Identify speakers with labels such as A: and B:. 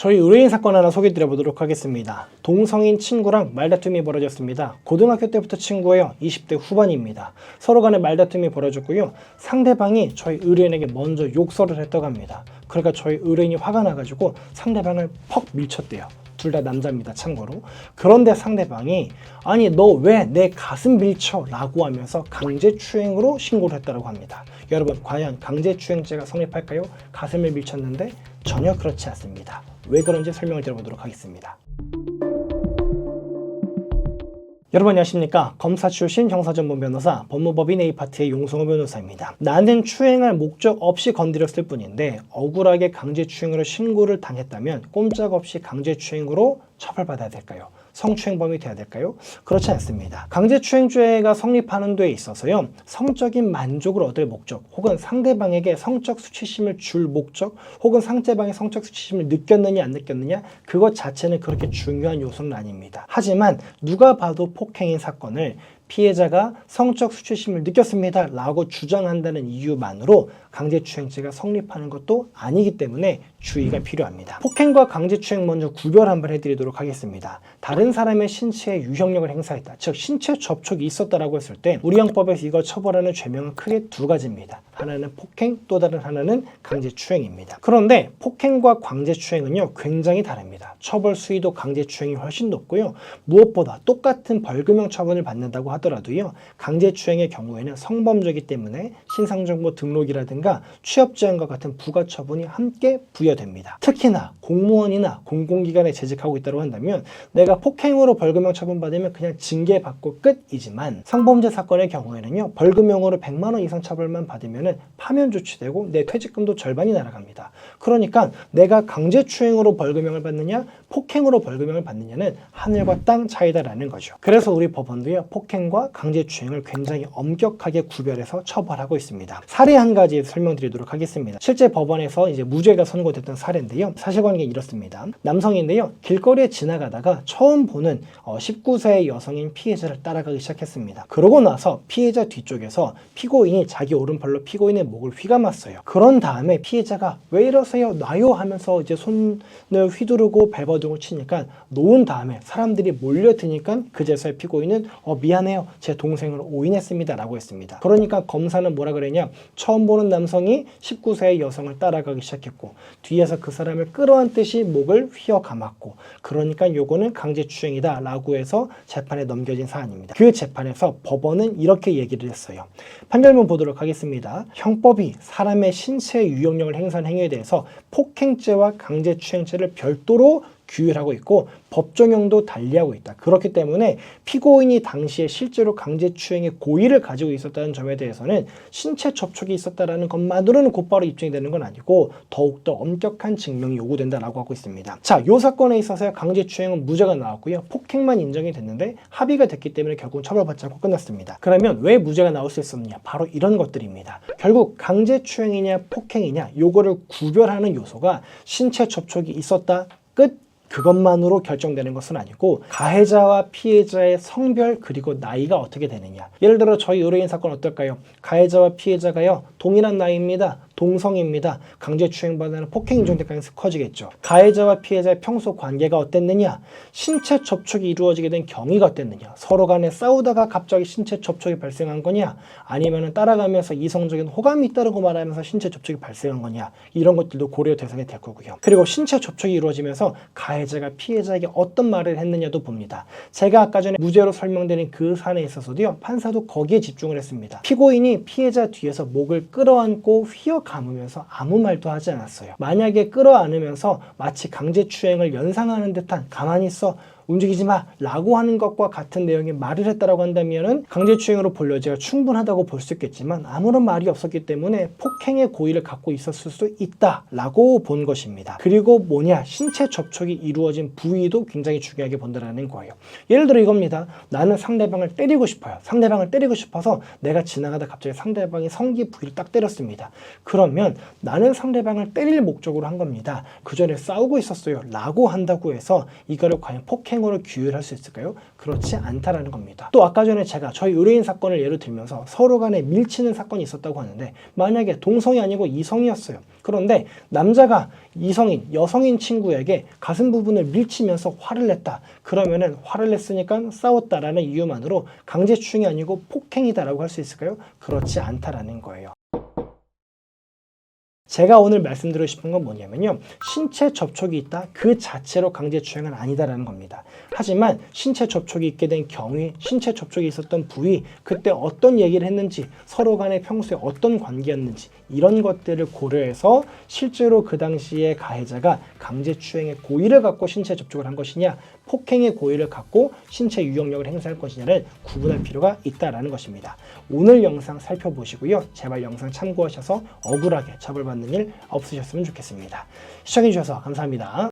A: 저희 의뢰인 사건 하나 소개드려 보도록 하겠습니다. 동성인 친구랑 말다툼이 벌어졌습니다. 고등학교 때부터 친구예요. 20대 후반입니다. 서로 간에 말다툼이 벌어졌고요. 상대방이 저희 의뢰인에게 먼저 욕설을 했다고 합니다. 그러니까 저희 의뢰인이 화가 나가지고 상대방을 퍽 밀쳤대요. 둘 다 남자입니다, 참고로. 그런데 상대방이 아니 너 왜 내 가슴 밀쳐? 라고 하면서 강제추행으로 신고를 했다고 합니다. 여러분 과연 강제추행죄가 성립할까요? 가슴을 밀쳤는데 전혀 그렇지 않습니다. 왜 그런지 설명을 드려보도록 하겠습니다. 여러분 안녕하십니까? 검사 출신 형사전문 변호사 법무법인 A파트의 용성호 변호사입니다. 나는 추행할 목적 없이 건드렸을 뿐인데 억울하게 강제추행으로 신고를 당했다면 꼼짝없이 강제추행으로 처벌받아야 될까요? 성추행범이 돼야 될까요? 그렇지 않습니다. 강제추행죄가 성립하는 데 있어서요, 성적인 만족을 얻을 목적 혹은 상대방에게 성적 수치심을 줄 목적 혹은 상대방의 성적 수치심을 느꼈느냐 안 느꼈느냐 그것 자체는 그렇게 중요한 요소는 아닙니다. 하지만 누가 봐도 폭행인 사건을 피해자가 성적 수치심을 느꼈습니다 라고 주장한다는 이유만으로 강제추행죄가 성립하는 것도 아니기 때문에 주의가 필요합니다. 폭행과 강제추행 먼저 구별 한번 해드리도록 하겠습니다. 다른 사람의 신체에 유형력을 행사했다, 즉 신체 접촉이 있었다라고 했을 때 우리 형법에서 이걸 처벌하는 죄명은 크게 두 가지입니다. 하나는 폭행, 또 다른 하나는 강제추행입니다. 그런데 폭행과 강제추행은요 굉장히 다릅니다. 처벌 수위도 강제추행이 훨씬 높고요. 무엇보다 똑같은 벌금형 처분을 받는다고 하더라도요, 강제추행의 경우에는 성범죄이기 때문에 신상정보 등록이라든가 취업제한과 같은 부가처분이 함께 부여됩니다. 특히나 공무원이나 공공기관에 재직하고 있다고 한다면 내가 폭행으로 벌금형 처분받으면 그냥 징계받고 끝이지만 성범죄 사건의 경우에는요 벌금형으로 100만 원 이상 처벌만 받으면 파면 조치되고 내 퇴직금도 절반이 날아갑니다. 그러니까 내가 강제추행으로 벌금형을 받느냐 폭행으로 벌금형을 받느냐는 하늘과 땅 차이다라는 거죠. 그래서 우리 법원도요 폭행과 강제추행을 굉장히 엄격하게 구별해서 처벌하고 있습니다. 사례 한 가지 설명드리도록 하겠습니다. 실제 법원에서 이제 무죄가 선고됐던 사례인데요, 사실관계는 이렇습니다. 남성인데요, 길거리에 지나가다가 처음 보는 19세의 여성인 피해자를 따라가기 시작했습니다. 그러고 나서 피해자 뒤쪽에서 피고인이 자기 오른팔로 피고인의 목을 휘감았어요. 그런 다음에 피해자가 왜 이러세요? 놔요? 하면서 이제 손을 휘두르고 발버둥을 치니까 놓은 다음에 사람들이 몰려드니까 그제서야 피고인은 미안해요, 제 동생을 오인했습니다 라고 했습니다. 그러니까 검사는 뭐라 그랬냐, 처음 보는 남성이 19세의 여성을 따라가기 시작했고 뒤에서 그 사람을 끌어안듯이 목을 휘어 감았고 그러니까 요거는 강제추행이다 라고 해서 재판에 넘겨진 사안입니다. 그 재판에서 법원은 이렇게 얘기를 했어요. 판결문 보도록 하겠습니다. 형법이 사람의 신체 유형력을 행사한 행위에 대해서 폭행죄와 강제추행죄를 별도로 규율하고 있고 법정형도 달리하고 있다. 그렇기 때문에 피고인이 당시에 실제로 강제추행의 고의를 가지고 있었다는 점에 대해서는 신체 접촉이 있었다는 것만으로는 곧바로 입증이 되는 건 아니고 더욱더 엄격한 증명이 요구된다라고 하고 있습니다. 자, 이 사건에 있어서 강제추행은 무죄가 나왔고요. 폭행만 인정이 됐는데 합의가 됐기 때문에 결국 처벌받지 않고 끝났습니다. 그러면 왜 무죄가 나올 수 있었느냐? 바로 이런 것들입니다. 결국 강제추행이냐 폭행이냐 요거를 구별하는 요소가 신체 접촉이 있었다, 끝. 그것만으로 결정되는 것은 아니고 가해자와 피해자의 성별 그리고 나이가 어떻게 되느냐. 예를 들어 저희 의뢰인 사건 어떨까요? 가해자와 피해자가요 동일한 나이입니다. 동성입니다. 강제추행받는 폭행 인정될 가능성이 커지겠죠. 가해자와 피해자의 평소 관계가 어땠느냐, 신체 접촉이 이루어지게 된 경위가 어땠느냐, 서로 간에 싸우다가 갑자기 신체 접촉이 발생한 거냐, 아니면 따라가면서 이성적인 호감이 있다고 말하면서 신체 접촉이 발생한 거냐, 이런 것들도 고려 대상이 될 거고요. 그리고 신체 접촉이 이루어지면서 가해자가 피해자에게 어떤 말을 했느냐도 봅니다. 제가 아까 전에 무죄로 설명드린 그 사안에 있어서도요 판사도 거기에 집중을 했습니다. 피고인이 피해자 뒤에서 목을 끌어안고 휘어 감으면서 아무 말도 하지 않았어요. 만약에 끌어안으면서 마치 강제추행을 연상하는 듯한 가만히 있어 움직이지 마 라고 하는 것과 같은 내용의 말을 했다라고 한다면은 강제추행으로 볼 여지가 충분하다고 볼 수 있겠지만 아무런 말이 없었기 때문에 폭행의 고의를 갖고 있었을 수 있다라고 본 것입니다. 그리고 뭐냐, 신체 접촉이 이루어진 부위도 굉장히 중요하게 본다라는 거예요. 예를 들어 이겁니다. 나는 상대방을 때리고 싶어요. 상대방을 때리고 싶어서 내가 지나가다 갑자기 상대방의 성기 부위를 딱 때렸습니다. 그러면 나는 상대방을 때릴 목적으로 한 겁니다. 그 전에 싸우고 있었어요 라고 한다고 해서 이거를 과연 폭행 폭행으로 규율할 수 있을까요? 그렇지 않다라는 겁니다. 또 아까 전에 제가 저희 의뢰인 사건을 예로 들면서 서로 간에 밀치는 사건이 있었다고 하는데, 만약에 동성이 아니고 이성이었어요. 그런데 남자가 이성인, 여성인 친구에게 가슴 부분을 밀치면서 화를 냈다. 그러면은 화를 냈으니까 싸웠다라는 이유만으로 강제추행이 아니고 폭행이다라고 할 수 있을까요? 그렇지 않다라는 거예요. 제가 오늘 말씀드리고 싶은 건 뭐냐면요. 신체 접촉이 있다. 그 자체로 강제추행은 아니다라는 겁니다. 하지만 신체 접촉이 있게 된 경위, 신체 접촉이 있었던 부위, 그때 어떤 얘기를 했는지, 서로 간에 평소에 어떤 관계였는지, 이런 것들을 고려해서 실제로 그 당시에 가해자가 강제추행의 고의를 갖고 신체 접촉을 한 것이냐, 폭행의 고의를 갖고 신체 유형력을 행사할 것이냐를 구분할 필요가 있다라는 것입니다. 오늘 영상 살펴보시고요. 제발 영상 참고하셔서 억울하게 처벌받는 일 없으셨으면 좋겠습니다. 시청해주셔서 감사합니다.